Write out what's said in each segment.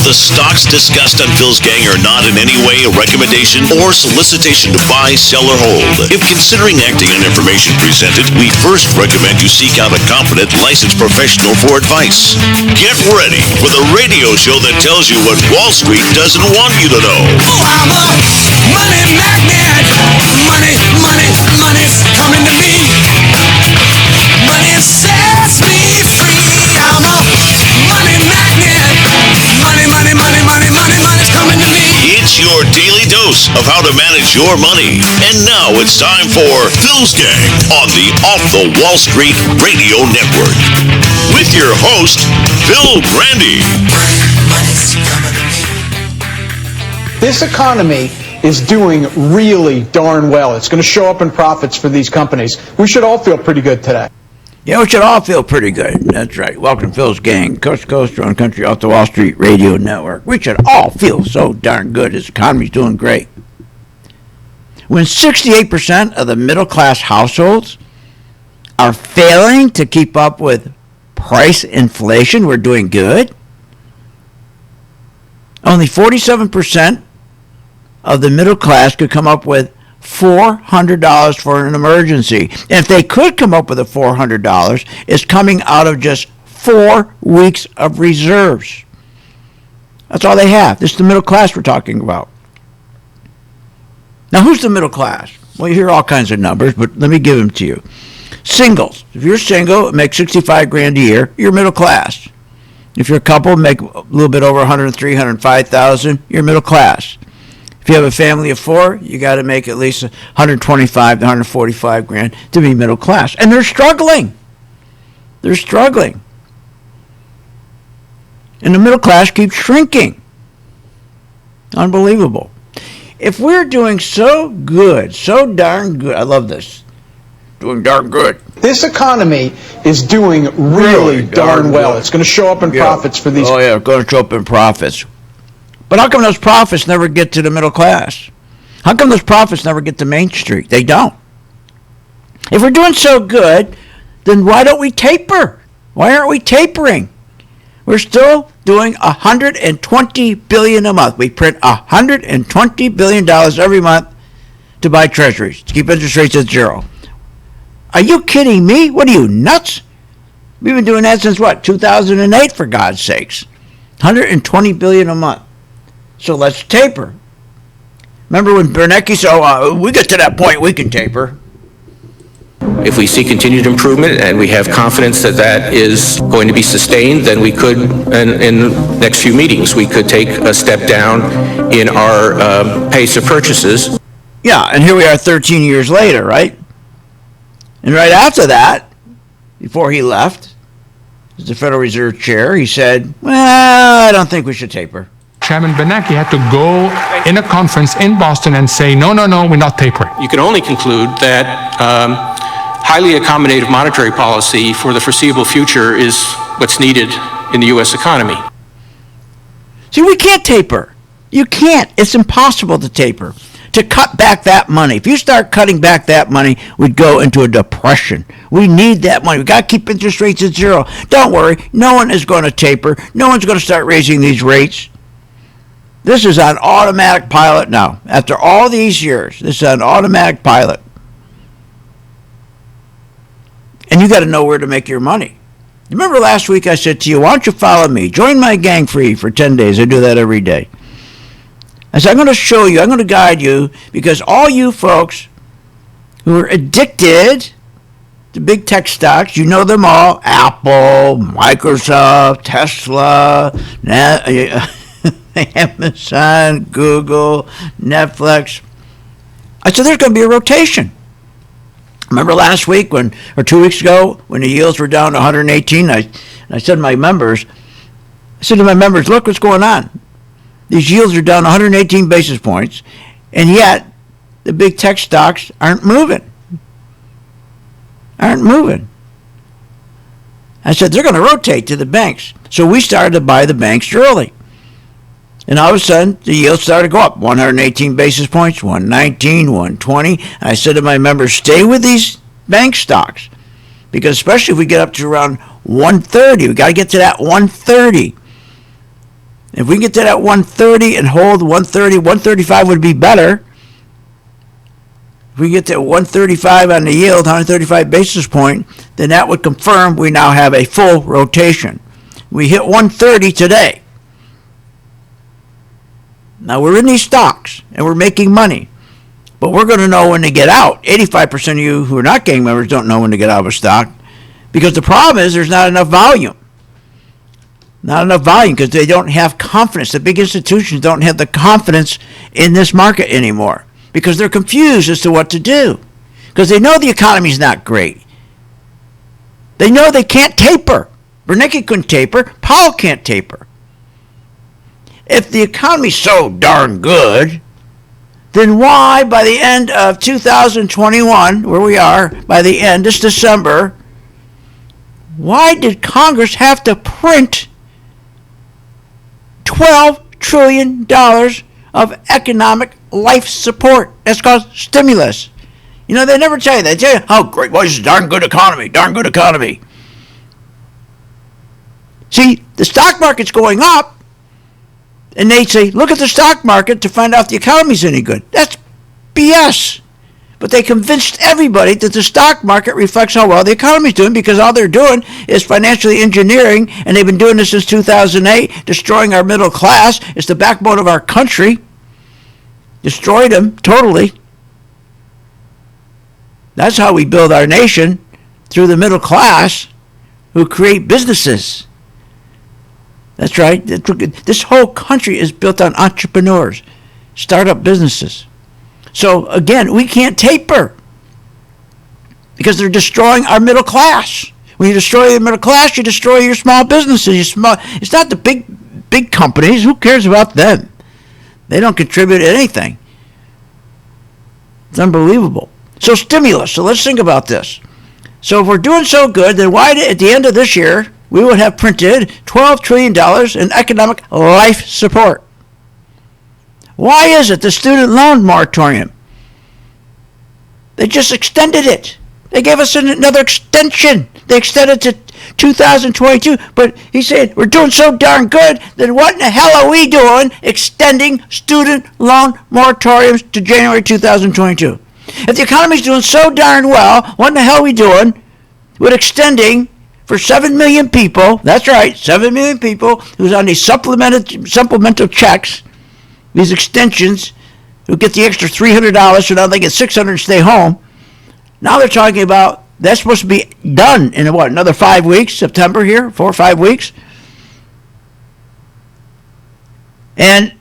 The stocks discussed on Phil's Gang are not in any way a recommendation or solicitation to buy, sell, or hold. If considering acting on information presented, we first recommend you seek out a competent, licensed professional for advice. Get ready for the radio show that tells you what Wall Street doesn't want you to know. Oh, I'm a money magnet. Money's coming to me. Money sets me free. I'm a money magnet. Money's coming to me. It's your daily dose of how to manage your money. And now it's time for Phil's Gang on the Off the Wall Street Radio Network. With your host, Phil Grandy. Money's coming to me. This economy is doing really darn well. It's going to show up in profits for these companies. We should all feel pretty good today. Yeah, we should all feel pretty good. That's right. Welcome to Phil's Gang, coast to coast, around country, off the Wall Street Radio Network. We should all feel so darn good. This economy's doing great. When 68% of the middle-class households are failing to keep up with price inflation, we're doing good. Only 47% of the middle class could come up with $400 for an emergency. And if they could come up with a $400, it's coming out of just 4 weeks of reserves. That's all they have. This is the middle class we're talking about. Now, who's the middle class? Well, you hear all kinds of numbers, but let me give them to you. Singles. If you're single, make $65,000 a year, you're middle class. If you're a couple, make a little bit over $103,000, $105,000, you're middle class. If you have a family of 4, you got to make at least $125,000 to $145,000 to be middle class. And they're struggling. They're struggling. And the middle class keeps shrinking. Unbelievable. If we're doing so good, so darn good, I love this, doing darn good. This economy is doing really darn well. good. It's going to show up in profits for these. Oh, yeah, it's going to show up in profits. But how come those profits never get to the middle class? How come those profits never get to Main Street? They don't. If we're doing so good, then why don't we taper? Why aren't we tapering? We're still doing $120 billion a month. We print $120 billion every month to buy treasuries, to keep interest rates at zero. Are you kidding me? What are you, nuts? We've been doing that since, 2008, for God's sakes. $120 billion a month. So let's taper. Remember when Bernanke said, we get to that point, we can taper. If we see continued improvement and we have confidence that that is going to be sustained, then we could, in the next few meetings, we could take a step down in our pace of purchases. Yeah, and here we are 13 years later, right? And right after that, before he left, as the Federal Reserve Chair, he said, well, I don't think we should taper. Chairman Bernanke had to go in a conference in Boston and say, no, we're not tapering. You can only conclude that highly accommodative monetary policy for the foreseeable future is what's needed in the U.S. economy. See, we can't taper. You can't. It's impossible to taper. To cut back that money. If you start cutting back that money, we'd go into a depression. We need that money. We've got to keep interest rates at zero. Don't worry. No one is going to taper. No one's going to start raising these rates. This is on automatic pilot now. After all these years, this is on automatic pilot. And you got to know where to make your money. Remember last week I said to you, why don't you follow me? Join my gang free for 10 days. I do that every day. I said, I'm going to show you, I'm going to guide you, because all you folks who are addicted to big tech stocks, you know them all, Apple, Microsoft, Tesla, Amazon, Google, Netflix. I said, there's going to be a rotation. Remember last week or 2 weeks ago when the yields were down to 118? I said to my members, look what's going on. These yields are down 118 basis points, and yet the big tech stocks aren't moving. I said, they're going to rotate to the banks. So we started to buy the banks early. And all of a sudden, the yields started to go up. 118 basis points, 119, 120. And I said to my members, stay with these bank stocks. Because especially if we get up to around 130, we got to get to that 130. If we can get to that 130 and hold 130, 135 would be better. If we get to 135 on the yield, 135 basis point, then that would confirm we now have a full rotation. We hit 130 today. Now we're in these stocks and we're making money, but we're going to know when to get out. 85% of you who are not gang members don't know when to get out of a stock, because the problem is there's not enough volume. Not enough volume because they don't have confidence. The big institutions don't have the confidence in this market anymore because they're confused as to what to do, because they know the economy's not great. They know they can't taper. Bernanke couldn't taper. Powell can't taper. If the economy's so darn good, then why, by the end of 2021, where we are, by the end, this December, why did Congress have to print $12 trillion of economic life support? That's called stimulus. You know, they never tell you that. They tell you how great, well, it's a darn good economy, darn good economy. See, the stock market's going up, and they say, look at the stock market to find out if the economy's any good. That's BS. But they convinced everybody that the stock market reflects how well the economy's doing, because all they're doing is financially engineering, and they've been doing this since 2008, destroying our middle class. It's the backbone of our country. Destroyed them totally. That's how we build our nation, through the middle class who create businesses. That's right. This whole country is built on entrepreneurs, startup businesses. So again, we can't taper because they're destroying our middle class. When you destroy the middle class, you destroy your small businesses. It's not the big companies. Who cares about them? They don't contribute anything. It's unbelievable. So stimulus. So let's think about this. So if we're doing so good, then why at the end of this year we would have printed $12 trillion in economic life support? Why is it the student loan moratorium? They just extended it. They gave us another extension. They extended to 2022. But he said, we're doing so darn good, then what in the hell are we doing extending student loan moratoriums to January 2022? If the economy's doing so darn well, what in the hell are we doing with extending for 7 million people? That's right, 7 million people who's on these supplemental checks, these extensions, who get the extra $300, so now they get $600 and stay home. Now they're talking about that's supposed to be done in another 5 weeks, September here, 4 or 5 weeks. And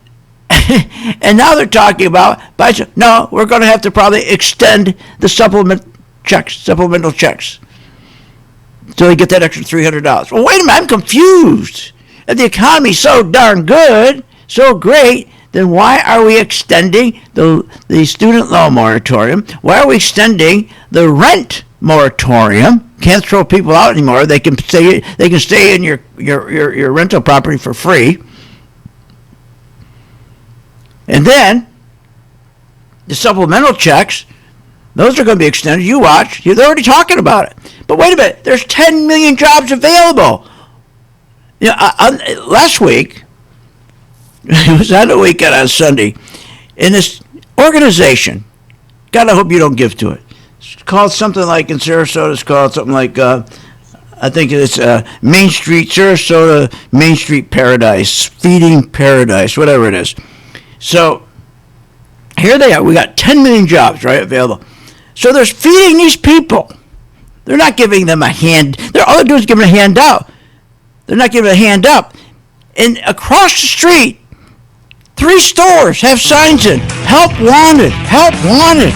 now they're talking about, no, we're going to have to probably extend the supplemental checks. So they get that extra $300. Well, wait a minute, I'm confused. If the economy's so darn good, so great, then why are we extending the student loan moratorium? Why are we extending the rent moratorium? Can't throw people out anymore. They can stay in your rental property for free. And then the supplemental checks, those are going to be extended. You watch. They're already talking about it. But wait a minute. There's 10 million jobs available. You know, last week, it was on the weekend on Sunday, in this organization, God, I hope you don't give to it. It's called something like, in Sarasota, it's called something like, I think it's Main Street, Sarasota, Main Street Paradise, Feeding Paradise, whatever it is. So here they are. We got 10 million jobs, right, available. So they're feeding these people. They're not giving them a hand. All they're doing is giving a handout. They're not giving a hand up. And across the street, 3 stores have signs in, help wanted, help wanted.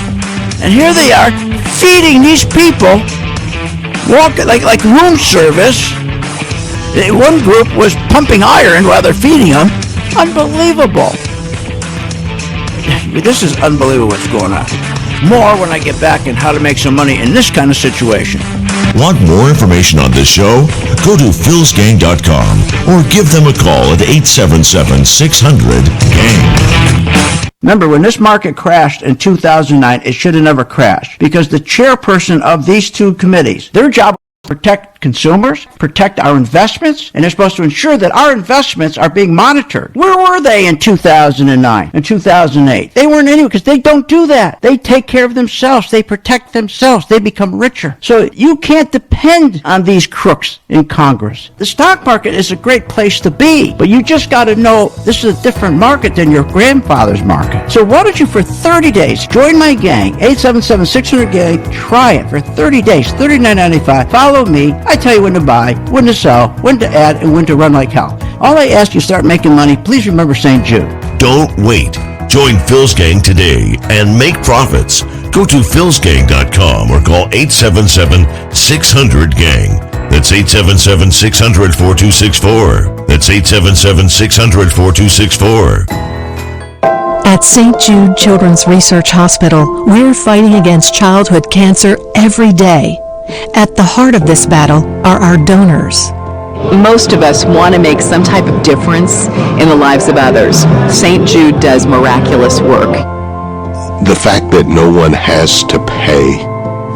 And here they are feeding these people, walking like room service. One group was pumping iron while they're feeding them. Unbelievable. This is unbelievable what's going on. More when I get back and how to make some money in this kind of situation. Want more information on this show? Go to philsgang.com or give them a call at 877-600-GANG. Remember, when this market crashed in 2009, it should have never crashed, because the chairperson of these two committees, their job was to protect consumers, protect our investments, and they're supposed to ensure that our investments are being monitored. Where were they in 2009 and 2008? They weren't anywhere because they don't do that. They take care of themselves. They protect themselves. They become richer. So you can't depend on these crooks in Congress. The stock market is a great place to be, but you just got to know this is a different market than your grandfather's market. So why don't you, for 30 days, join my gang, 877-600-GANG, try it for 30 days, $39.95. Follow me. I tell you when to buy, when to sell, when to add, and when to run like hell. All I ask you, start making money. Please remember St. Jude. Don't wait. Join Phil's Gang today and make profits. Go to philsgang.com or call 877-600-GANG. That's 877-600-4264. That's 877-600-4264. At St. Jude Children's Research Hospital, we're fighting against childhood cancer every day. At the heart of this battle are our donors. Most of us want to make some type of difference in the lives of others. St. Jude does miraculous work. The fact that no one has to pay,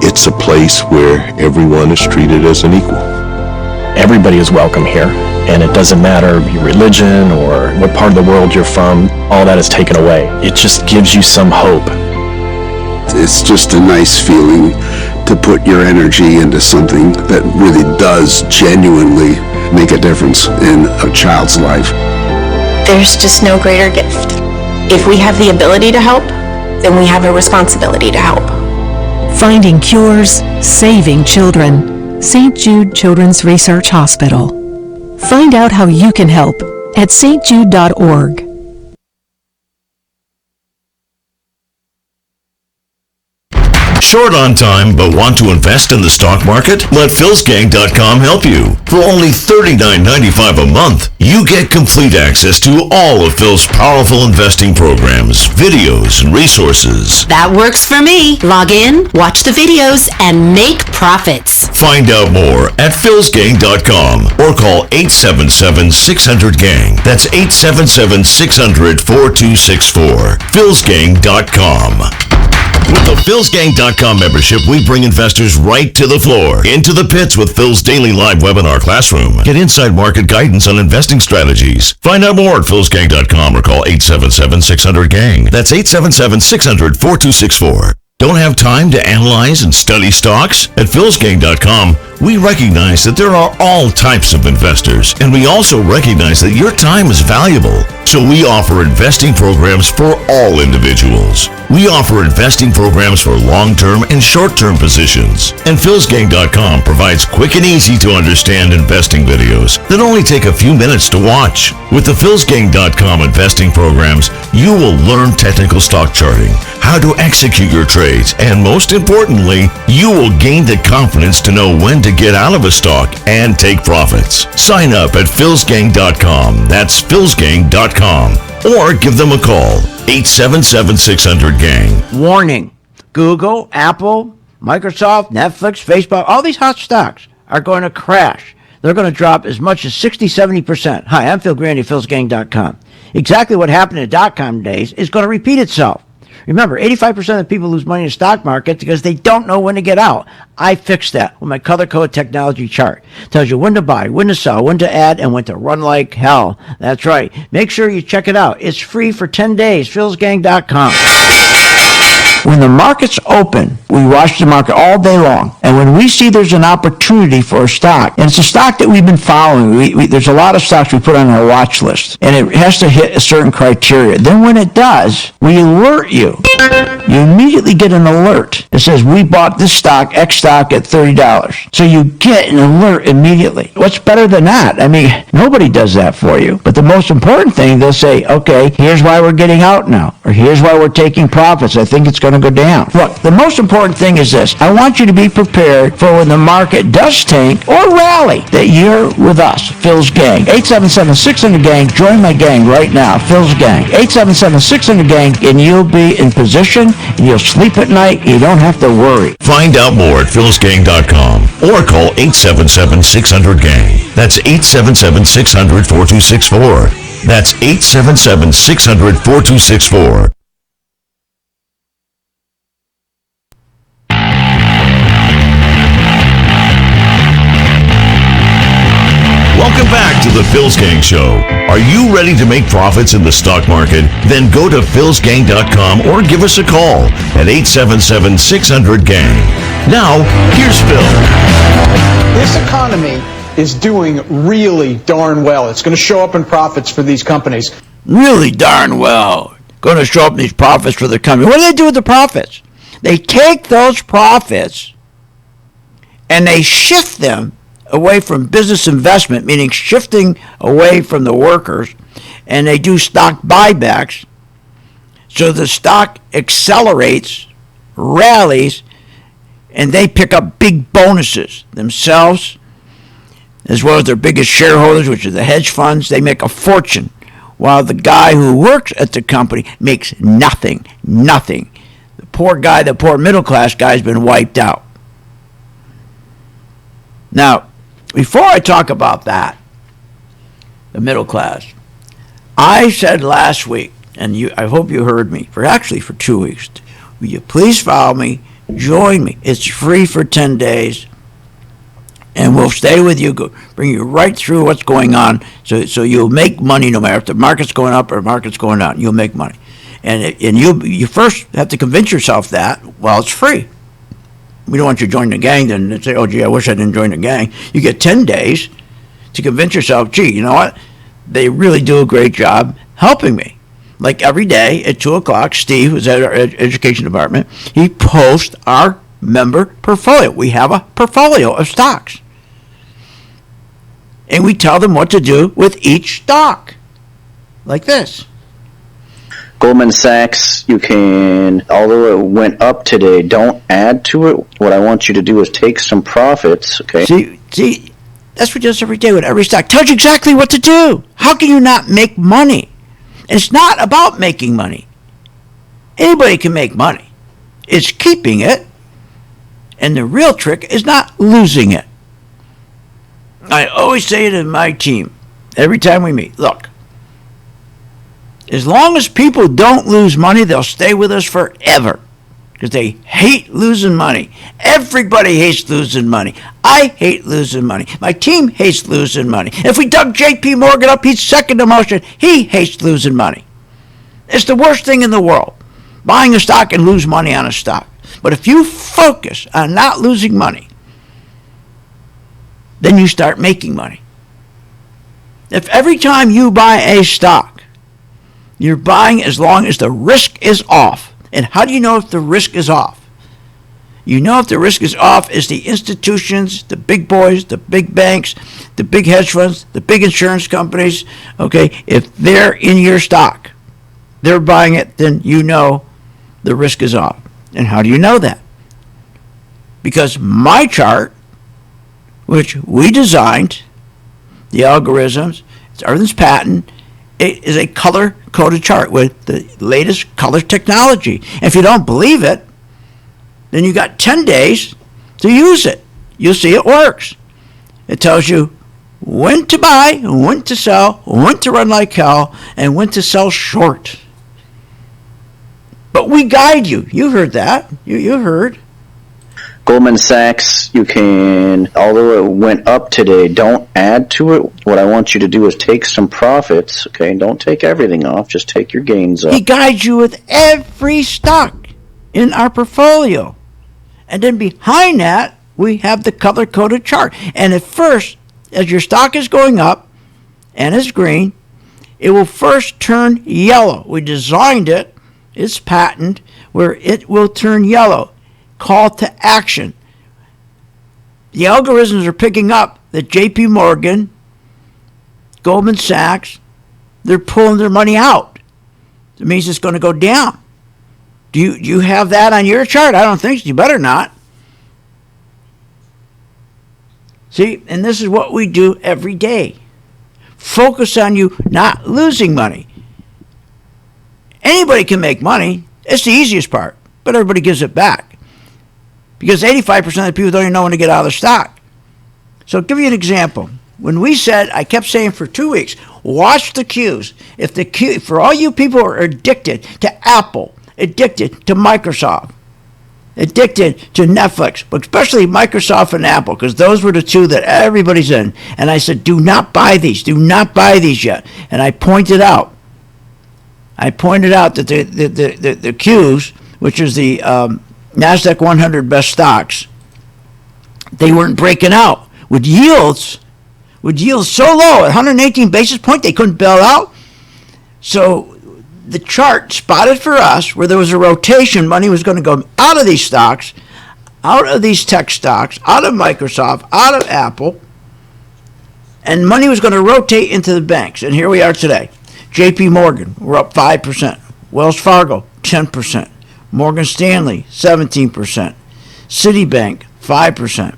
it's a place where everyone is treated as an equal. Everybody is welcome here, and it doesn't matter your religion or what part of the world you're from, all that is taken away. It just gives you some hope. It's just a nice feeling to put your energy into something that really does genuinely make a difference in a child's life. There's just no greater gift. If we have the ability to help, then we have a responsibility to help. Finding cures, saving children. St. Jude Children's Research Hospital. Find out how you can help at stjude.org. Short on time but want to invest in the stock market? Let philsgang.com help you. For only $39.95 a month, you get complete access to all of Phil's powerful investing programs, videos, and resources. That works for me. Log in, watch the videos, and make profits. Find out more at philsgang.com or call 877-600-GANG. That's 877-600-4264. philsgang.com. With the philsgang.com membership, we bring investors right to the floor, into the pits with Phil's daily live webinar classroom. Get inside market guidance on investing strategies. Find out more at philsgang.com or call 877-600-GANG. That's 877-600-4264. Don't have time to analyze and study stocks? At philsgang.com, we recognize that there are all types of investors, and we also recognize that your time is valuable. So we offer investing programs for all individuals. We offer investing programs for long-term and short-term positions. And philsgang.com provides quick and easy to understand investing videos that only take a few minutes to watch. With the philsgang.com investing programs, you will learn technical stock charting, how to execute your trades, and most importantly, you will gain the confidence to know when to get out of a stock and take profits. Sign up at philsgang.com. That's philsgang.com. Or give them a call, 877-600-GANG. Warning: Google, Apple, Microsoft, Netflix, Facebook, all these hot stocks are going to crash. They're going to drop as much as 60-70%. Hi, I'm Phil Grandy, philsgang.com. Exactly what happened in the dot-com days is going to repeat itself. Remember, 85% of people lose money in the stock market because they don't know when to get out. I fixed that with my color-coded technology chart. It tells you when to buy, when to sell, when to add, and when to run like hell. That's right. Make sure you check it out. It's free for 10 days. philsgang.com. When the market's open, we watch the market all day long. And when we see there's an opportunity for a stock, and it's a stock that we've been following, there's a lot of stocks we put on our watch list, and it has to hit a certain criteria. Then when it does, we alert you. You immediately get an alert that says, we bought this stock, X stock, at $30. So you get an alert immediately. What's better than that? I mean, nobody does that for you. But the most important thing, they'll say, okay, here's why we're getting out now, or here's why we're taking profits. I think it's going to go down. Look, the most important thing is this. I want you to be prepared for when the market does tank or rally, that you're with us, Phil's Gang. 877-600-GANG. Join my gang right now, Phil's Gang. 877-600-GANG, and you'll be in position, and you'll sleep at night. You don't have to worry. Find out more at philsgang.com or call 877-600-GANG. That's 877-600-4264. That's 877-600-4264. The Phil's Gang Show. Are you ready to make profits in the stock market? Then go to philsgang.com or give us a call at 877-600-GANG. Now, here's Phil. This economy is doing really darn well. It's going to show up in profits for these companies. Really darn well. Going to show up in these profits for the company. What do they do with the profits? They take those profits and they shift them away from business investment, meaning shifting away from the workers, and they do stock buybacks. So the stock accelerates, rallies, and they pick up big bonuses themselves, as well as their biggest shareholders, which are the hedge funds. They make a fortune, while the guy who works at the company makes nothing. The poor guy, the poor middle class guy, has been wiped out. Now, before I talk about that, the middle class, I said last week, and I hope you heard me, for 2 weeks, will you please follow me, join me. It's free for 10 days, and we'll stay with you, bring you right through what's going on, so you'll make money no matter if the market's going up or the market's going down. You'll make money. And you first have to convince yourself that, well, it's free. We don't want you to join the gang, then say, oh, gee, I wish I didn't join the gang. You get 10 days to convince yourself, gee, you know what? They really do a great job helping me. Like every day at 2 o'clock, Steve, who's at our education department, he posts our member portfolio. We have a portfolio of stocks. And we tell them what to do with each stock. Like this. Goldman Sachs, you can, although it went up today, don't add to it. What I want you to do is take some profits, okay? See, that's what he does every day with every stock. Tells you exactly what to do. How can you not make money? And it's not about making money. Anybody can make money. It's keeping it. And the real trick is not losing it. I always say to my team, every time we meet, look, as long as people don't lose money, they'll stay with us forever because they hate losing money. Everybody hates losing money. I hate losing money. My team hates losing money. If we dug J.P. Morgan up, he's second to motion. He hates losing money. It's the worst thing in the world, buying a stock and lose money on a stock. But if you focus on not losing money, then you start making money. If every time you buy a stock, you're buying as long as the risk is off. And how do you know if the risk is off? You know if the risk is off is the institutions, the big boys, the big banks, the big hedge funds, the big insurance companies, okay? If they're in your stock, they're buying it, then you know the risk is off. And how do you know that? Because my chart, which we designed, the algorithms, everything's patent, it is a color-coded chart with the latest color technology. If you don't believe it, then you got 10 days to use it. You'll see it works. It tells you when to buy, when to sell, when to run like hell, and when to sell short. But we guide you. You heard that. You heard. Goldman Sachs, you can, although it went up today, don't add to it. What I want you to do is take some profits, okay? Don't take everything off, just take your gains off. He guides you with every stock in our portfolio. And then behind that, we have the color-coded chart. And at first, as your stock is going up and it's green, it will first turn yellow. We designed it, it's patent, where it will turn yellow. Call to action. The algorithms are picking up that J.P. Morgan, Goldman Sachs, they're pulling their money out. It means it's going to go down. Do you have that on your chart? I don't think so. You better not. See, and this is what we do every day. Focus on you not losing money. Anybody can make money. It's the easiest part, but everybody gives it back. Because 85% of the people don't even know when to get out of the stock. So I'll give you an example. When we said, I kept saying for 2 weeks, watch the cues. For all you people who are addicted to Apple, addicted to Microsoft, addicted to Netflix, but especially Microsoft and Apple, because those were the two that everybody's in. And I said, do not buy these. Do not buy these yet. And I pointed out that the Qs, which is the NASDAQ 100 best stocks, they weren't breaking out with yields so low at 118 basis points they couldn't bail out. So the chart spotted for us where there was a rotation. Money was going to go out of these stocks, out of these tech stocks, out of Microsoft, out of Apple, and money was going to rotate into the banks. And here we are today. JP Morgan, we're up 5%. Wells Fargo, 10%. Morgan Stanley, 17%. Citibank, 5%.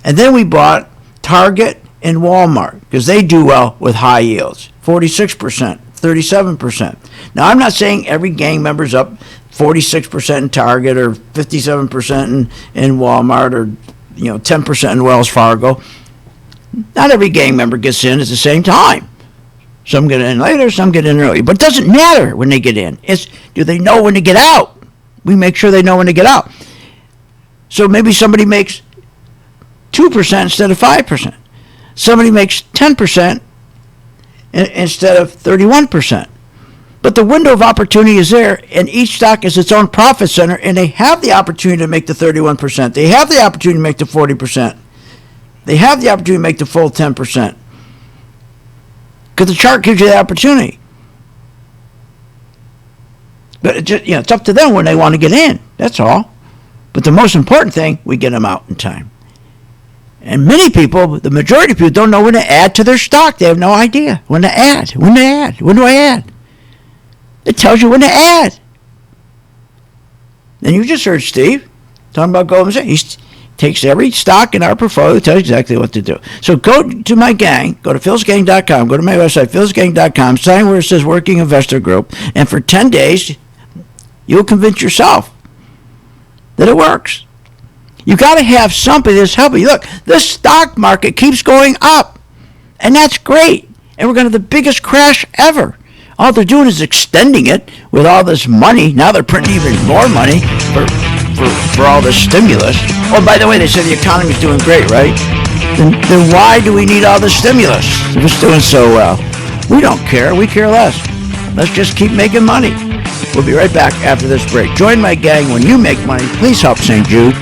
And then we bought Target and Walmart because they do well with high yields, 46%, 37%. Now, I'm not saying every gang member's up 46% in Target or 57% in Walmart or 10% in Wells Fargo. Not every gang member gets in at the same time. Some get in later, some get in early. But it doesn't matter when they get in. It's do they know when to get out? We make sure they know when to get out. So maybe somebody makes 2% instead of 5%. Somebody makes 10% instead of 31%. But the window of opportunity is there, and each stock is its own profit center, and they have the opportunity to make the 31%. They have the opportunity to make the 40%. They have the opportunity to make the full 10%. Because the chart gives you the opportunity. But it's up to them when they want to get in. That's all. But the most important thing, we get them out in time. And many people, the majority of people, don't know when to add to their stock. They have no idea when to add. When to add. When do I add? It tells you when to add. And you just heard Steve talking about Goldman Sachs. He takes every stock in our portfolio, tells you exactly what to do. So go to my gang, go to philsgang.com, go to my website, philsgang.com, sign where it says Working Investor Group, and for 10 days, you'll convince yourself that it works. You got to have something that's helping you. Look, the stock market keeps going up, and that's great. And we're going to have the biggest crash ever. All they're doing is extending it with all this money. Now they're printing even more money for all this stimulus. Oh, by the way, they said the economy's doing great, right? Then why do we need all this stimulus if it's doing so well? We don't care. We care less. Let's just keep making money. We'll be right back after this break. Join my gang when you make money. Please help St. Jude.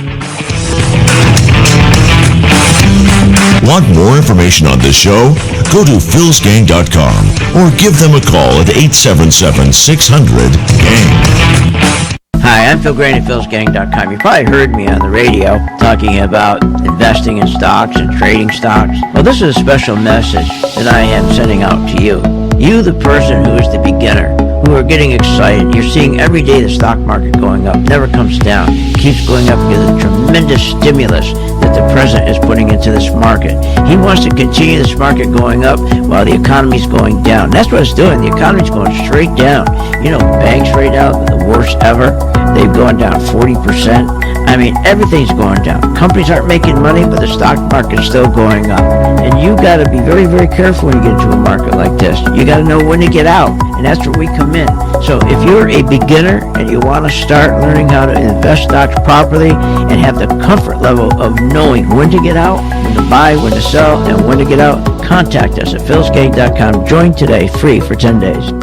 Want more information on this show? Go to philsgang.com or give them a call at 877-600-GANG. Hi, I'm Phil Grain at philsgang.com. You probably heard me on the radio talking about investing in stocks and trading stocks. Well, this is a special message that I am sending out to you. You, the person who is the beginner, who are getting excited. You're seeing every day the stock market going up, never comes down, keeps going up because of the tremendous stimulus that the president is putting into this market. He wants to continue this market going up while the economy's going down. That's what it's doing. The economy's going straight down. Banks right now, the worst ever. They've gone down 40%. I mean, everything's going down. Companies aren't making money, but the stock market's still going up. And you got to be very, very careful when you get into a market like this. You got to know when to get out, and that's where we come in. So if you're a beginner and you want to start learning how to invest stocks properly and have the comfort level of knowing when to get out, when to buy, when to sell, and when to get out, contact us at philsgang.com. Join today, free for 10 days.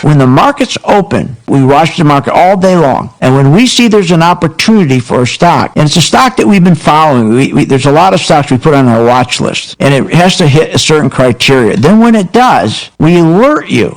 When the market's open, we watch the market all day long. And when we see there's an opportunity for a stock, and it's a stock that we've been following, there's a lot of stocks we put on our watch list, and it has to hit a certain criteria. Then when it does, we alert you.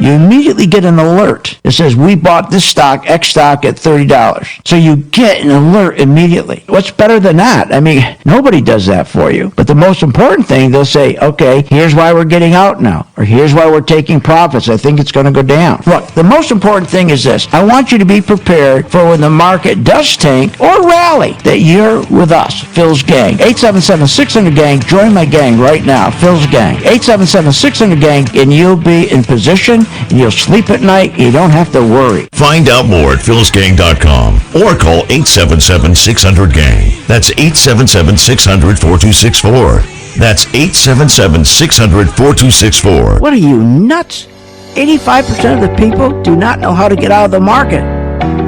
You immediately get an alert that says, we bought this stock, X stock, at $30. So you get an alert immediately. What's better than that? I mean, nobody does that for you. But the most important thing, they'll say, okay, here's why we're getting out now, or here's why we're taking profits. I think it's going to go down. Look, the most important thing is this. I want you to be prepared for when the market does tank or rally, that you're with us, Phil's Gang. 877-600-GANG. Join my gang right now, Phil's Gang. 877-600-GANG, and you'll be in position, and you'll sleep at night. You don't have to worry. Find out more at philsgang.com or call 877-600-GANG. That's 877-600-4264. That's 877-600-4264. What are you, nuts? 85% of the people do not know how to get out of the market.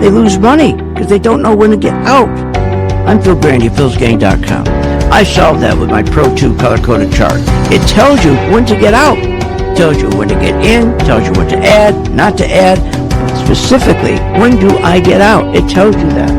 They lose money because they don't know when to get out. I'm Phil Grandy, philsgang.com. I solved that with my Pro 2 color-coded chart. It tells you when to get out. It tells you when to get in, tells you what to add, not to add. Specifically, when do I get out? It tells you that.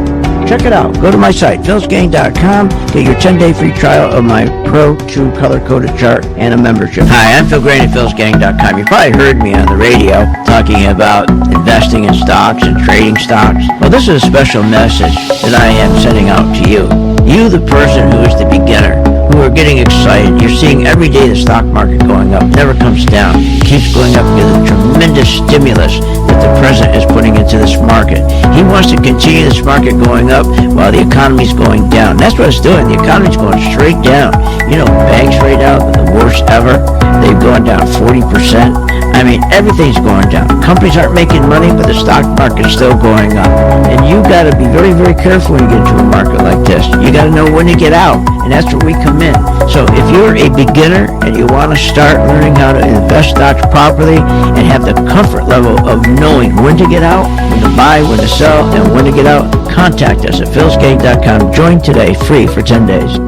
Check it out. Go to my site, philsgang.com. Get your 10-day free trial of my Pro 2 color-coded chart and a membership. Hi, I'm Phil Grandy, philsgang.com. You probably heard me on the radio talking about investing in stocks and trading stocks. Well, this is a special message that I am sending out to you. You, the person who is the beginner, who are getting excited. You're seeing every day the stock market going up. Never comes down. It keeps going up because of the tremendous stimulus that the president is putting into this market. He wants to continue this market going up while the economy's going down. That's what it's doing. The economy's going straight down. You know, banks right now are the worst ever. They've gone down 40%. I mean, everything's going down. Companies aren't making money, but the stock market is still going up. And you got to be very, very careful when you get into a market like this. You got to know when to get out, and that's where we come in. So if you're a beginner and you want to start learning how to invest stocks properly and have the comfort level of knowing when to get out, when to buy, when to sell, and when to get out, contact us at philsgang.com. Join today, free for 10 days.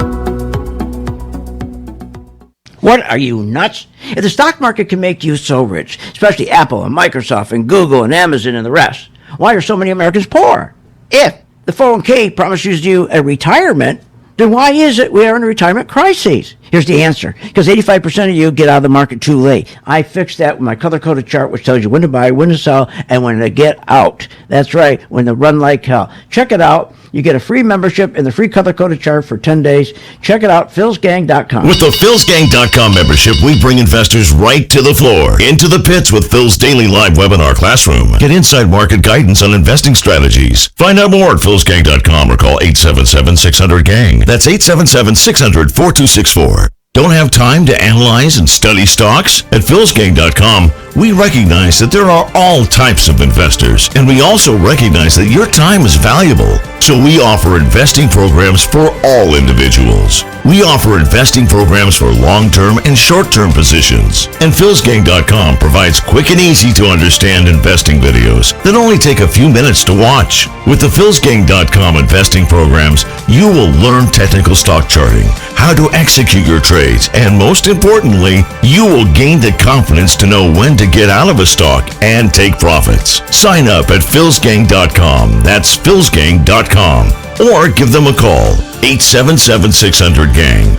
What, are you nuts? If the stock market can make you so rich, especially Apple and Microsoft and Google and Amazon and the rest, why are so many Americans poor? If the 401k promises you a retirement, then why is it we are in a retirement crisis? Here's the answer. Because 85% of you get out of the market too late. I fixed that with my color-coded chart, which tells you when to buy, when to sell, and when to get out. That's right, when to run like hell. Check it out. You get a free membership and the free color-coded chart for 10 days. Check it out, philsgang.com. With the philsgang.com membership, we bring investors right to the floor, into the pits with Phil's daily live webinar classroom. Get inside market guidance on investing strategies. Find out more at philsgang.com or call 877-600-GANG. That's 877-600-4264. Don't have time to analyze and study stocks? At philsgang.com, we recognize that there are all types of investors, and we also recognize that your time is valuable. So we offer investing programs for all individuals. We offer investing programs for long-term and short-term positions. And philsgang.com provides quick and easy to understand investing videos that only take a few minutes to watch. With the philsgang.com investing programs, you will learn technical stock charting, how to execute your trades, and most importantly, you will gain the confidence to know when to get out of a stock and take profits. Sign up at philsgang.com. That's philsgang.com. Or give them a call, 877-600-GANG.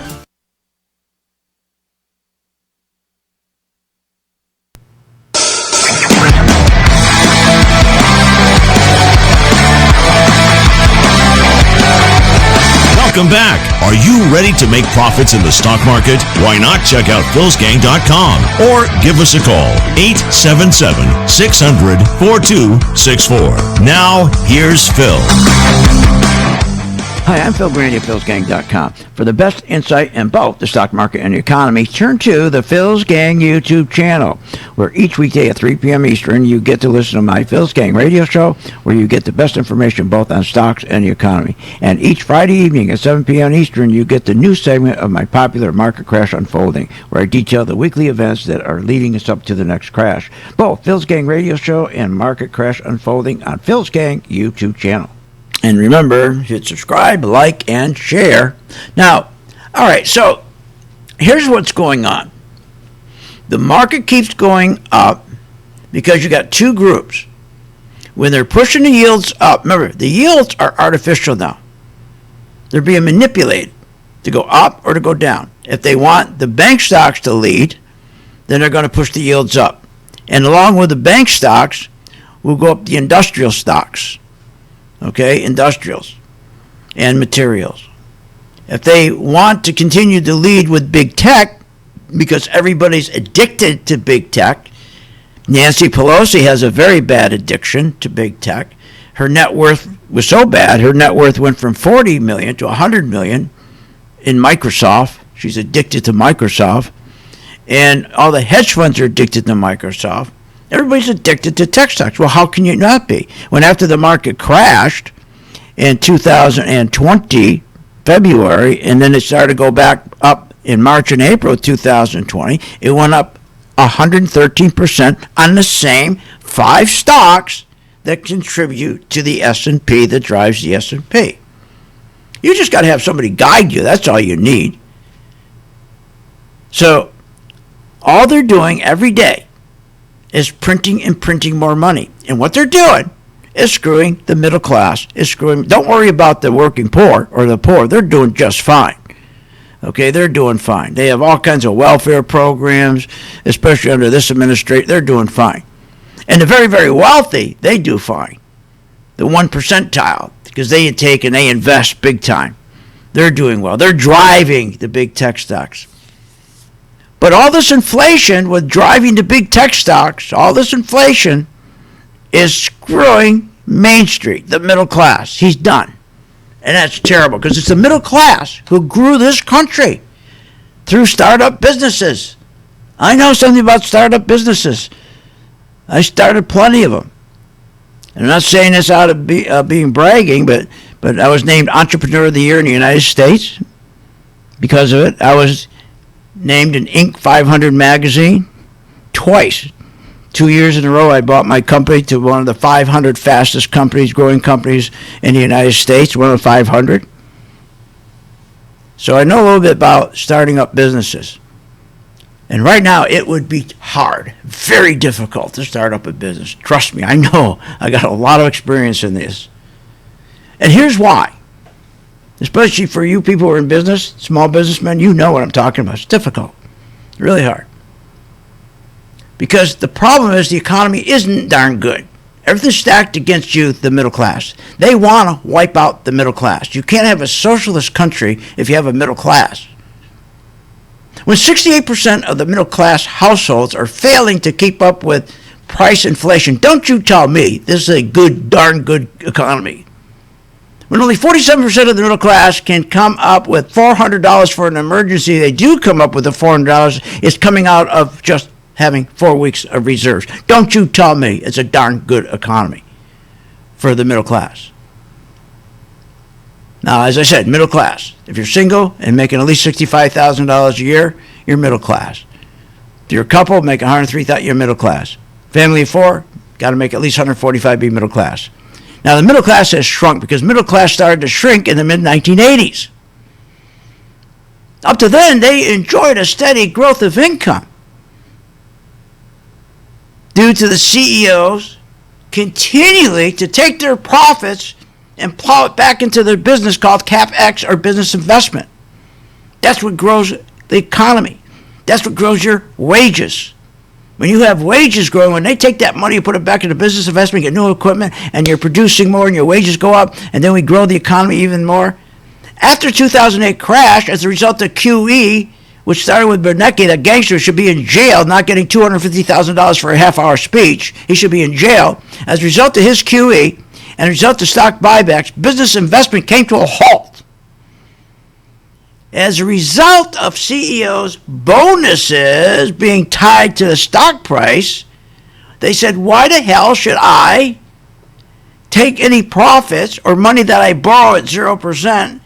Welcome back. Are you ready to make profits in the stock market? Why not check out philsgang.com or give us a call, 877-600-4264. Now, here's Phil. Hi, I'm Phil Grandy of philsgang.com. For the best insight in both the stock market and the economy, turn to the Phil's Gang YouTube channel, where each weekday at 3 p.m. Eastern, you get to listen to my Phil's Gang radio show, where you get the best information both on stocks and the economy. And each Friday evening at 7 p.m. Eastern, you get the new segment of my popular Market Crash Unfolding, where I detail the weekly events that are leading us up to the next crash. Both Phil's Gang radio show and Market Crash Unfolding on Phil's Gang YouTube channel. And remember, hit subscribe, like, and share. Now, all right, so here's what's going on. The market keeps going up because you got two groups. When they're pushing the yields up, remember, the yields are artificial now. They're being manipulated to go up or to go down. If they want the bank stocks to lead, then they're going to push the yields up. And along with the bank stocks, will go up the industrial stocks. Okay, industrials and materials. If they want to continue to lead with big tech, because everybody's addicted to big tech, Nancy Pelosi has a very bad addiction to big tech. Her net worth was so bad, her net worth went from 40 million to 100 million in Microsoft. She's addicted to Microsoft. And all the hedge funds are addicted to Microsoft. Everybody's addicted to tech stocks. Well, how can you not be? When after the market crashed in 2020, February, and then it started to go back up in March and April of 2020, it went up 113% on the same 5 stocks that contribute to the S&P, that drives the S&P. You just got to have somebody guide you. That's all you need. So all they're doing every day is printing and printing more money. And what they're doing is screwing the middle class. Don't worry about the working poor or the poor. They're doing just fine. Okay, they're doing fine. They have all kinds of welfare programs, especially under this administration. They're doing fine. And the very, very wealthy, they do fine. The 1 percentile, because they take and they invest big time. They're doing well. They're driving the big tech stocks. But all this inflation with driving the big tech stocks, all this inflation is screwing Main Street, the middle class. He's done. And that's terrible, because it's the middle class who grew this country through startup businesses. I know something about startup businesses. I started plenty of them. And I'm not saying this out of being bragging, but I was named Entrepreneur of the Year in the United States because of it. I was named in Inc. 500 magazine twice. 2 years in a row, I brought my company to one of the 500 fastest companies, growing companies in the United States, one of the 500. So I know a little bit about starting up businesses. And right now, it would be hard, very difficult to start up a business. Trust me, I know. I got a lot of experience in this. And here's why. Especially for you people who are in business, small businessmen, you know what I'm talking about. It's difficult, really hard. Because the problem is the economy isn't darn good. Everything's stacked against you, the middle class. They want to wipe out the middle class. You can't have a socialist country if you have a middle class. When 68% of the middle class households are failing to keep up with price inflation, don't you tell me this is a good, darn good economy. When only 47% of the middle class can come up with $400 for an emergency, they do come up with the $400. It's coming out of just having 4 weeks of reserves. Don't you tell me it's a darn good economy for the middle class. Now, as I said, middle class. If you're single and making at least $65,000 a year, you're middle class. If you're a couple, make $103,000, you're middle class. Family of 4, got to make at least $145, be middle class. Now, the middle class has shrunk because middle class started to shrink in the mid-1980s. Up to then, they enjoyed a steady growth of income due to the CEOs continually to take their profits and plow it back into their business called CapEx or business investment. That's what grows the economy. That's what grows your wages. When you have wages growing, when they take that money and put it back into business investment, get new equipment, and you're producing more and your wages go up, and then we grow the economy even more. After 2008 crash, as a result of QE, which started with Bernanke, that gangster should be in jail, not getting $250,000 for a half-hour speech. He should be in jail. As a result of his QE and as a result of stock buybacks, business investment came to a halt. As a result of CEOs' bonuses being tied to the stock price, they said, why the hell should I take any profits or money that I borrow at 0%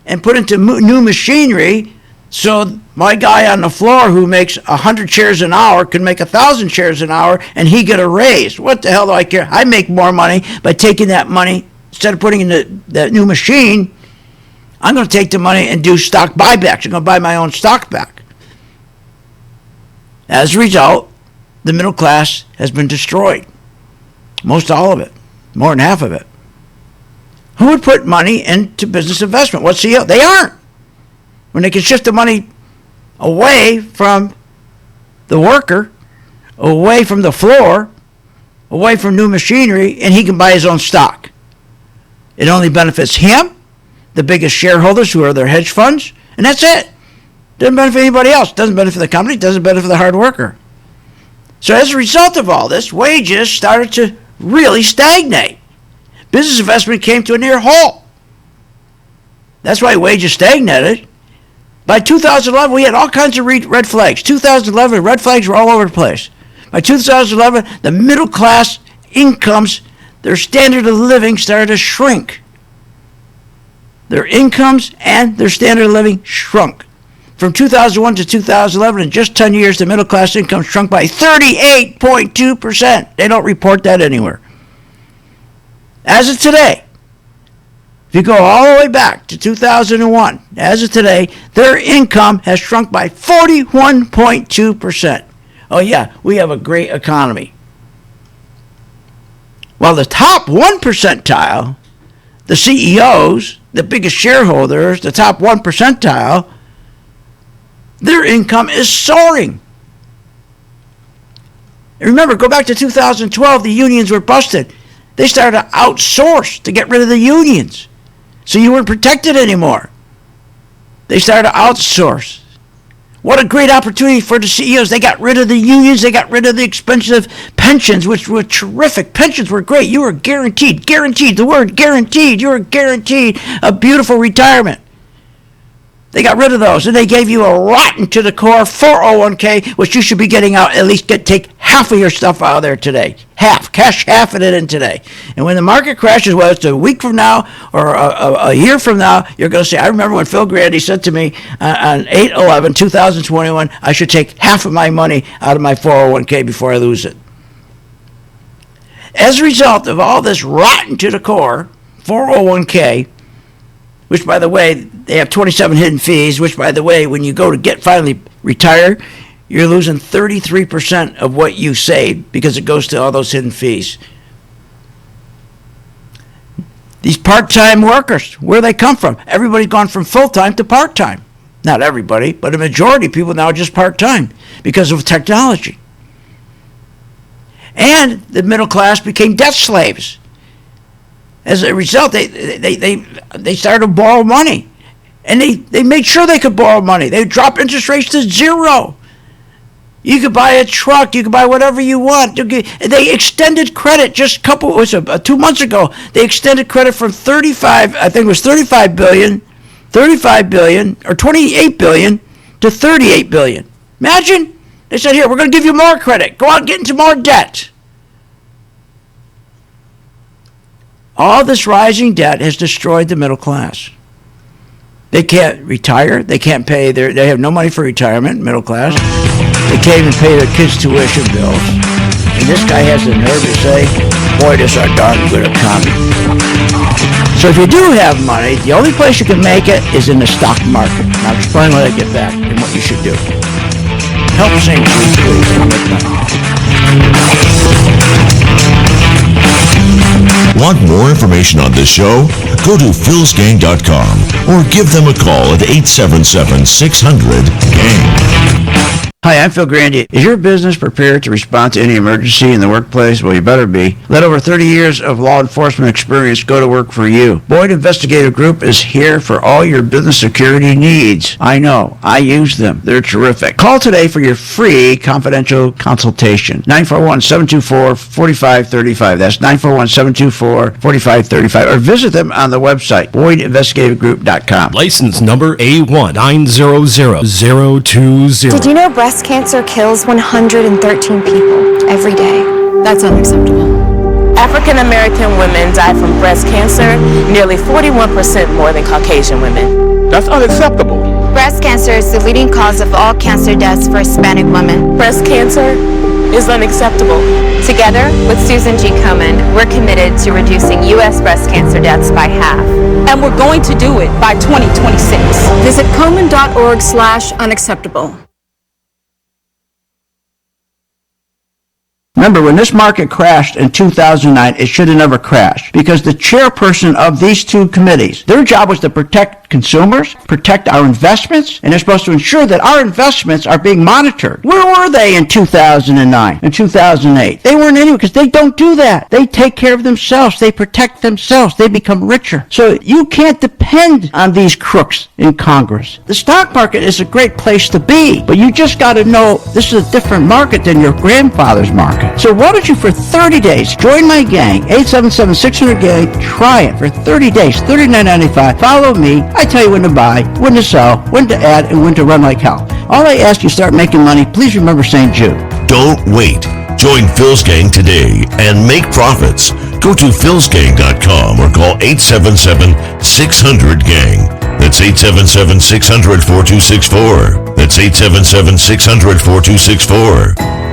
and put into new machinery so my guy on the floor who makes 100 shares an hour can make 1,000 shares an hour and he get a raise? What the hell do I care? I make more money by taking that money. Instead of putting in that new machine, I'm going to take the money and do stock buybacks. I'm going to buy my own stock back. As a result, the middle class has been destroyed. Most all of it. More than half of it. Who would put money into business investment? What CEO? They aren't. When they can shift the money away from the worker, away from the floor, away from new machinery, and he can buy his own stock. It only benefits him, the biggest shareholders who are their hedge funds, and that's it. Doesn't benefit anybody else. Doesn't benefit the company. Doesn't benefit the hard worker. So as a result of all this, wages started to really stagnate. Business investment came to a near halt. That's why wages stagnated. By 2011, we had all kinds of red flags. 2011, red flags were all over the place. By 2011, the middle class incomes, their standard of living started to shrink. Their incomes and their standard of living shrunk. From 2001 to 2011, in just 10 years, the middle class income shrunk by 38.2%. They don't report that anywhere. As of today, if you go all the way back to 2001, as of today, their income has shrunk by 41.2%. Oh yeah, we have a great economy. While the top 1 percentile, the CEOs, the biggest shareholders, the top 1 percentile, their income is soaring. And remember, go back to 2012, the unions were busted. They started to outsource to get rid of the unions. So you weren't protected anymore. They started to outsource. What a great opportunity for the CEOs. They got rid of the unions. They got rid of the expensive pensions, which were terrific. Pensions were great. You were guaranteed, the word guaranteed. You were guaranteed a beautiful retirement. They got rid of those, and they gave you a rotten to the core 401k, which you should be getting out, at least take half of your stuff out of there today. Cash half of it in today. And when the market crashes, whether it's a week from now or a year from now, you're going to say, I remember when Phil Grandy said to me on 8/11/2021, I should take half of my money out of my 401k before I lose it. As a result of all this rotten to the core 401k, which, by the way, they have 27 hidden fees, which, by the way, when you go to finally retire, you're losing 33% of what you saved because it goes to all those hidden fees. These part-time workers, where do they come from? Everybody's gone from full-time to part-time. Not everybody, but a majority of people now are just part-time because of technology. And the middle class became debt slaves. As a result, they started to borrow money. And they made sure they could borrow money. They dropped interest rates to zero. You could buy a truck. You could buy whatever you want. They extended credit just 2 months ago. They extended credit from 35 billion or 28 billion to 38 billion. Imagine. They said, here, we're going to give you more credit. Go out and get into more debt. All this rising debt has destroyed the middle class. They can't retire. They can't pay they have no money for retirement, middle class. They can't even pay their kids' tuition bills. And this guy has the nerve to say, boy, this is a darn good economy. So if you do have money, the only place you can make it is in the stock market. Now explain when I get back and what you should do. Help St. Jude, please. Want more information on this show? Go to philsgang.com or give them a call at 877-600-GANG. Hi, I'm Phil Grandy. Is your business prepared to respond to any emergency in the workplace? Well, you better be. Let over 30 years of law enforcement experience go to work for you. Boyd Investigative Group is here for all your business security needs. I know. I use them. They're terrific. Call today for your free confidential consultation. 941-724-4535. That's 941-724-4535. Or visit them on the website, BoydInvestigativeGroup.com. License number A1900020. Did you know breast cancer kills 113 people every day? That's unacceptable. African American women die from breast cancer nearly 41% more than Caucasian women. That's unacceptable. Breast cancer is the leading cause of all cancer deaths for Hispanic women. Breast cancer is unacceptable. Together with Susan G. Komen, we're committed to reducing U.S. breast cancer deaths by half. And we're going to do it by 2026. Visit Komen.org/unacceptable. Remember, when this market crashed in 2009, it should have never crashed because the chairperson of these two committees, their job was to protect consumers, protect our investments, and they're supposed to ensure that our investments are being monitored. Where were they in 2009 and 2008? They weren't anywhere because they don't do that. They take care of themselves. They protect themselves. They become richer. So you can't depend on these crooks in Congress. The stock market is a great place to be, but you just got to know this is a different market than your grandfather's market. So why don't you, for 30 days, join my gang, 877-600-GANG, try it for 30 days, $39.95. Follow me. I tell you when to buy, when to sell, when to add, and when to run like hell. All I ask you, start making money. Please remember St. Jude. Don't wait. Join Phil's Gang today and make profits. Go to philsgang.com or call 877-600-GANG. That's That's 877-600-4264. That's 877-600-4264.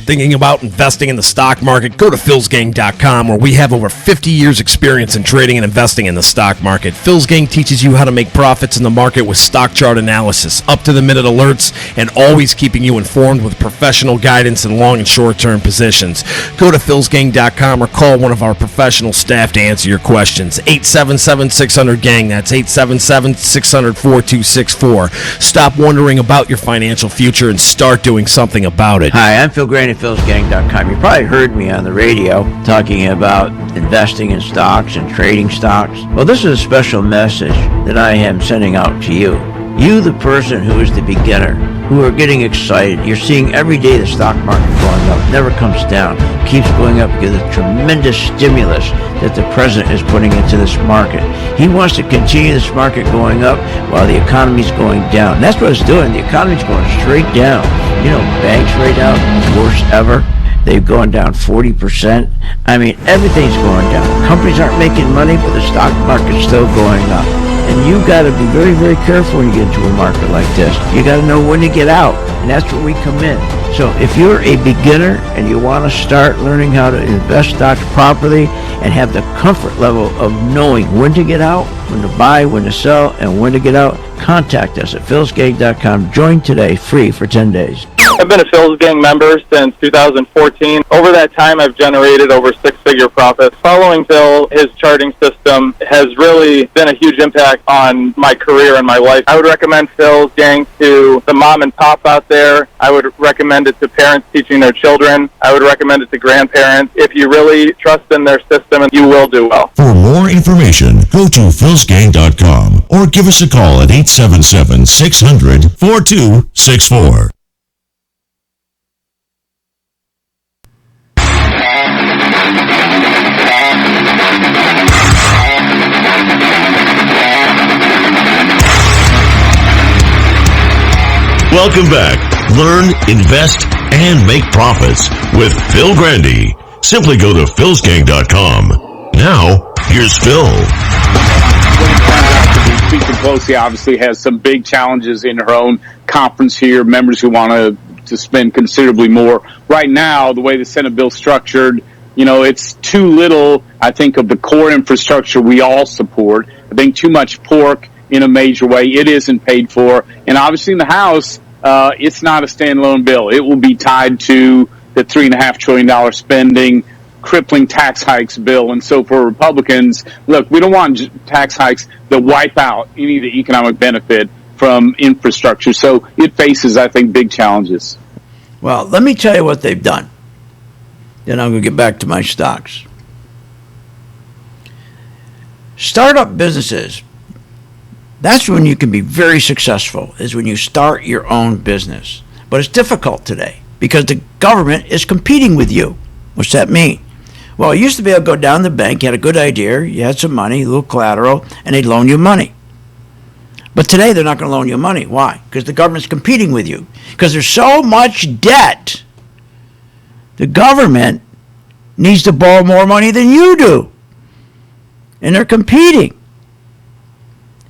Thinking about investing in the stock market? Go to philsgang.com, where we have over 50 years experience in trading and investing in the stock market. Phil's Gang teaches you how to make profits in the market with stock chart analysis, up-to-the-minute alerts, and always keeping you informed with professional guidance in long and short-term positions. Go to philsgang.com or call one of our professional staff to answer your questions. 877-600-GANG. That's 877-600-4264. Stop wondering about your financial future and start doing something about it. Hi, I'm Phil Graney, philsgang.com. You probably heard me on the radio talking about investing in stocks and trading stocks. Well, this is a special message that I am sending out to you. You, the person who is the beginner, who are getting excited. You're seeing every day the stock market going up. It never comes down. It keeps going up because of the tremendous stimulus that the president is putting into this market. He wants to continue this market going up while the economy's going down. And that's what it's doing. The economy's going straight down. You know, banks right now, worst ever. They've gone down 40%. I mean, everything's going down. Companies aren't making money, but the stock market's still going up. And you got to be very, very careful when you get into a market like this. You got to know when to get out, and that's where we come in. So if you're a beginner and you want to start learning how to invest stocks properly and have the comfort level of knowing when to get out, when to buy, when to sell, and when to get out, contact us at philsgang.com. Join today, free for 10 days. I've been a Phil's Gang member since 2014. Over that time, I've generated over six-figure profits. Following Phil, his charting system has really been a huge impact on my career and my life. I would recommend Phil's Gang to the mom and pop out there. I would recommend it to parents teaching their children. I would recommend it to grandparents. If you really trust in their system, you will do well. For more information, go to philsgang.com or give us a call at 877-600-4264. Welcome back. Learn, invest, and make profits with Phil Grandy. Simply go to philsgang.com. Now, here's Phil. Speaker Pelosi obviously has some big challenges in her own conference here, members who want to spend considerably more. Right now, the way the Senate bill's structured, you know, it's too little, I think, of the core infrastructure we all support. I think too much pork in a major way. It isn't paid for. And obviously in the House, it's not a standalone bill. It will be tied to the $3.5 trillion spending, crippling tax hikes bill. And so for Republicans, look, we don't want tax hikes that wipe out any of the economic benefit from infrastructure. So it faces, I think, big challenges. Well, let me tell you what they've done. Then I'm going to get back to my stocks. Startup businesses, that's when you can be very successful, is when you start your own business. But it's difficult today because the government is competing with you. What's that mean? Well, it used to be able to go down to the bank, you had a good idea, you had some money, a little collateral, and they'd loan you money. But today they're not going to loan you money. Why? Because the government's competing with you. Because there's so much debt. The government needs to borrow more money than you do. And they're competing.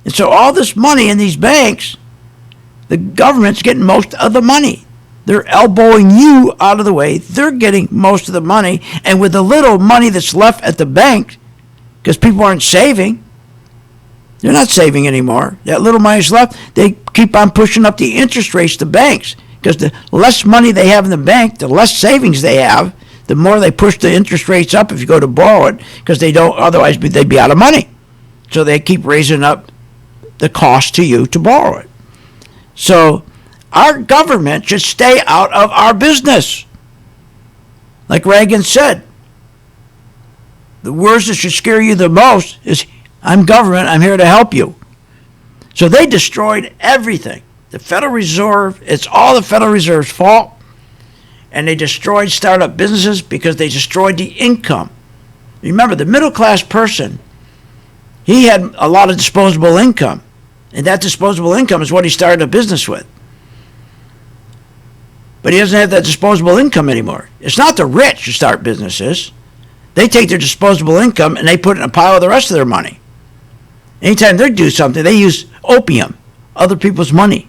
And so all this money in these banks, the government's getting most of the money. They're elbowing you out of the way. They're getting most of the money. And with the little money that's left at the bank, because people aren't saving, they're not saving anymore. That little money's left, they keep on pushing up the interest rates to banks. Because the less money they have in the bank, the less savings they have, the more they push the interest rates up if you go to borrow it, because they don't, otherwise they'd be out of money. So they keep raising up the cost to you to borrow it. So our government should stay out of our business. Like Reagan said, the worst that should scare you the most is, I'm government, I'm here to help you. So they destroyed everything. The Federal Reserve, it's all the Federal Reserve's fault. And they destroyed startup businesses because they destroyed the income. Remember, the middle class person, he had a lot of disposable income. And that disposable income is what he started a business with. But he doesn't have that disposable income anymore. It's not the rich who start businesses. They take their disposable income and they put it in a pile of the rest of their money. Anytime they do something, they use opium, other people's money.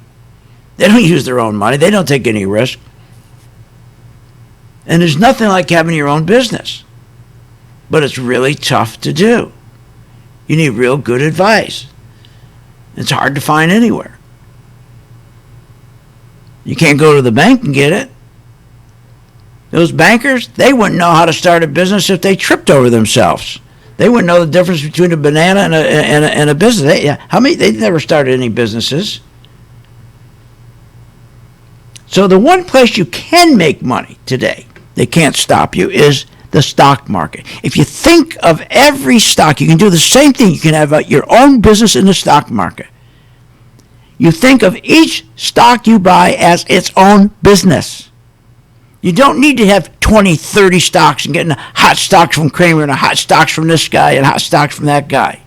They don't use their own money. They don't take any risk. And there's nothing like having your own business. But it's really tough to do. You need real good advice. It's hard to find anywhere. You can't go to the bank and get it. Those bankers, they wouldn't know how to start a business if they tripped over themselves. They wouldn't know the difference between a banana and a business. They never started any businesses. So the one place you can make money today, they can't stop you, is the stock market. If you think of every stock, you can do the same thing. You can have your own business in the stock market. You think of each stock you buy as its own business. You don't need to have 20, 30 stocks and getting hot stocks from Kramer and hot stocks from this guy and hot stocks from that guy.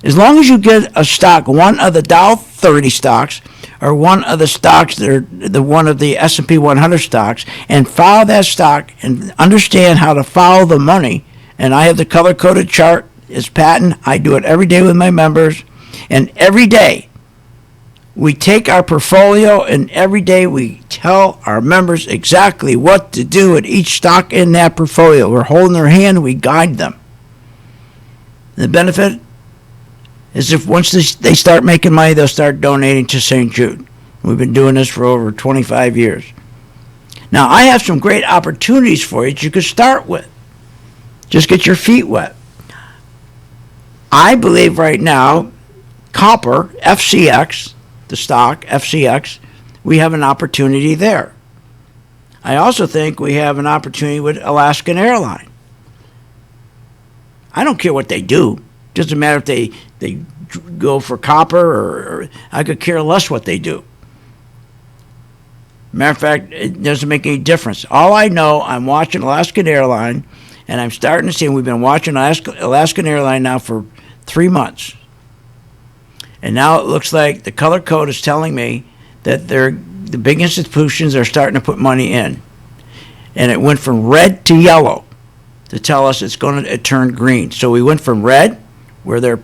As long as you get a stock, one of the Dow 30 stocks, or one of the stocks that are one of the S&P 100 stocks, and follow that stock and understand how to follow the money. And I have the color-coded chart. It's patent. I do it every day with my members. And every day we take our portfolio, and every day we tell our members exactly what to do at each stock in that portfolio. We're holding their hand. We guide them. The benefit is if once they start making money, they'll start donating to St. Jude. We've been doing this for over 25 years. Now, I have some great opportunities for you that you could start with. Just get your feet wet. I believe right now, copper, FCX, the stock, FCX, we have an opportunity there. I also think we have an opportunity with Alaskan Airlines. I don't care what they do. Doesn't matter if they go for copper or I could care less what they do. Matter of fact, it doesn't make any difference. All I know, I'm watching Alaskan Airlines, and I'm starting to see, and we've been watching Alaskan Airlines now for 3 months. And now it looks like the color code is telling me that the big institutions are starting to put money in. And it went from red to yellow to tell us it's going to turn green. So we went from red, where they're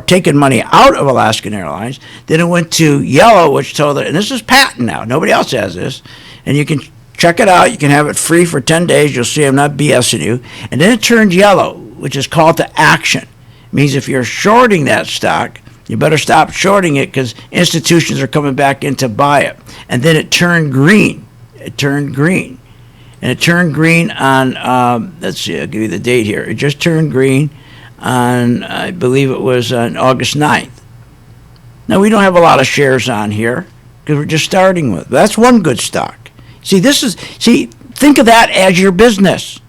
taking money out of Alaskan Airlines. Then it went to yellow, which told it, and this is patent now. Nobody else has this. And you can check it out. You can have it free for 10 days. You'll see I'm not BSing you. And then it turned yellow, which is called to action. It means if you're shorting that stock, you better stop shorting it because institutions are coming back in to buy it. And then it turned green. It turned green. And it turned green on, let's see, I'll give you the date here. It just turned green on, I believe it was on August 9th. Now, we don't have a lot of shares on here because we're just starting with. That's one good stock. Think of that as your business.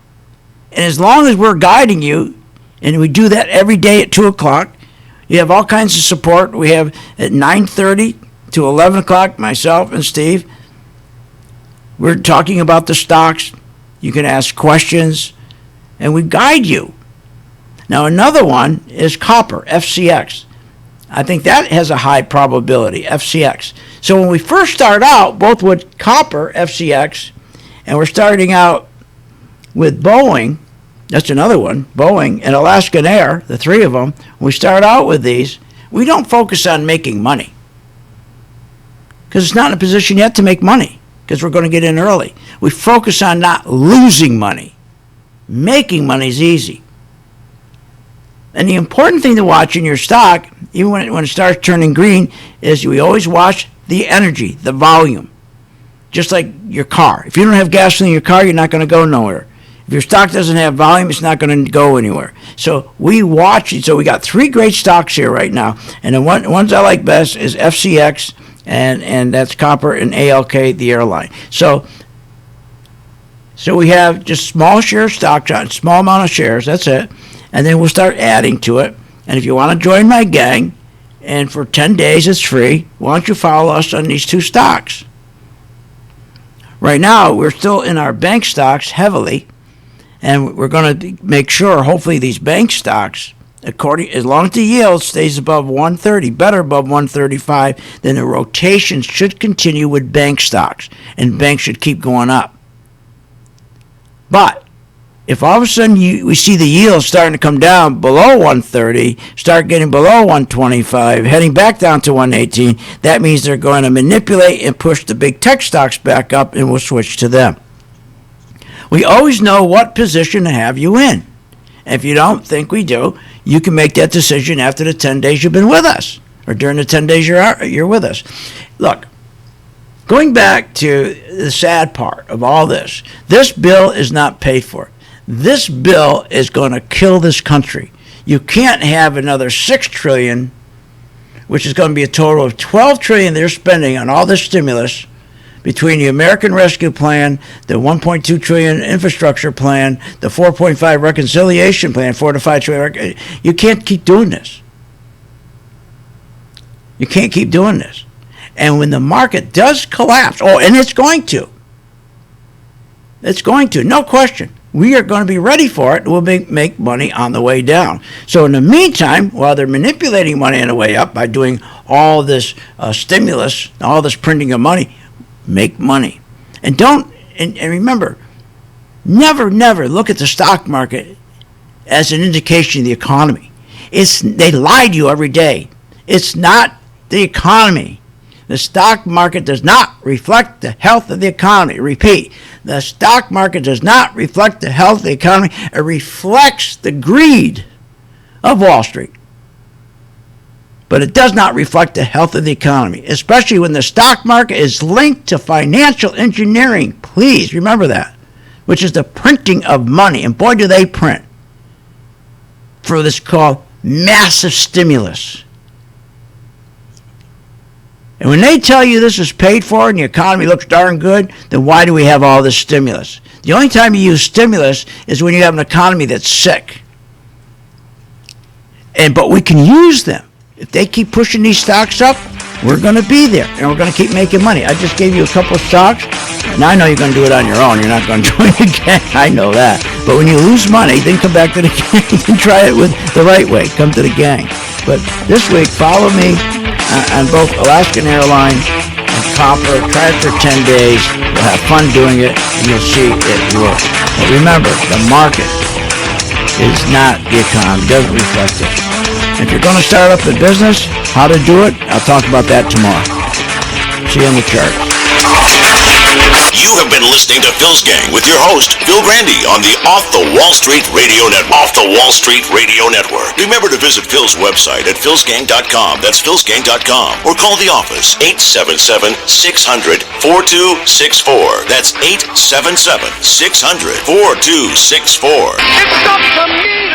And as long as we're guiding you, and we do that every day at 2 o'clock, you have all kinds of support. We have at 9:30 to 11 o'clock, myself and Steve. We're talking about the stocks. You can ask questions, and we guide you. Now, another one is copper, FCX. I think that has a high probability, FCX. So when we first start out, both with copper, FCX, and we're starting out with Boeing, that's another one, Boeing and Alaskan Air, the three of them, when we start out with these, we don't focus on making money because it's not in a position yet to make money because we're going to get in early. We focus on not losing money. Making money is easy. And the important thing to watch in your stock, even when it starts turning green, is we always watch the energy, the volume. Just like your car. If you don't have gasoline in your car, you're not going to go nowhere. If your stock doesn't have volume, it's not going to go anywhere. So we watch it. So we got 3 great stocks here right now. And the ones I like best is FCX, and that's copper, and ALK, the airline. So we have just small share stocks, small amount of shares, that's it. And then we'll start adding to it. And if you want to join my gang, and for 10 days it's free, why don't you follow us on these 2 stocks? Right now, we're still in our bank stocks heavily, and we're going to make sure, hopefully, these bank stocks, as long as the yield stays above 130, better above 135, then the rotation should continue with bank stocks, and banks should keep going up. But if all of a sudden we see the yield starting to come down below 130, start getting below 125, heading back down to 118, that means they're going to manipulate and push the big tech stocks back up, and we'll switch to them. We always know what position to have you in. If you don't think we do, you can make that decision after the 10 days you've been with us, or during the 10 days you're with us. Look, going back to the sad part of all this, this bill is not paid for. This bill is going to kill this country. You can't have another $6 trillion, which is going to be a total of $12 trillion they're spending on all this stimulus between the American Rescue Plan, the $1.2 trillion infrastructure plan, the $4.5 reconciliation plan, $4 to $5 trillion. You can't keep doing this. You can't keep doing this. And when the market does collapse, and it's going to. It's going to, no question. We are going to be ready for it. We'll make money on the way down. So in the meantime, while they're manipulating money on the way up by doing all this stimulus, all this printing of money, make money. And remember, never look at the stock market as an indication of the economy. They lie to you every day. It's not the economy. The stock market does not reflect the health of the economy. Repeat, the stock market does not reflect the health of the economy. It reflects the greed of Wall Street. But it does not reflect the health of the economy, especially when the stock market is linked to financial engineering. Please remember that, which is the printing of money. And boy, do they print for this called massive stimulus. And when they tell you this is paid for and the economy looks darn good, then why do we have all this stimulus? The only time you use stimulus is when you have an economy that's sick. But we can use them. If they keep pushing these stocks up, we're going to be there, and we're going to keep making money. I just gave you a couple of stocks, and I know you're going to do it on your own. You're not going to join the gang. I know that. But when you lose money, then come back to the gang and try it with the right way. Come to the gang. But this week, follow me on both Alaskan Airlines and Copper. Try it for 10 days. We'll have fun doing it, and you'll see it work. But remember, the market is not the economy. It doesn't reflect it. If you're going to start up a business, how to do it, I'll talk about that tomorrow. See you on the chart. You have been listening to Phil's Gang with your host, Phil Grandy, on the Off the Wall Street Radio Network. Off the Wall Street Radio Network. Remember to visit Phil's website at philsgang.com. That's philsgang.com. Or call the office, 877-600-4264. That's 877-600-4264. It's up to me.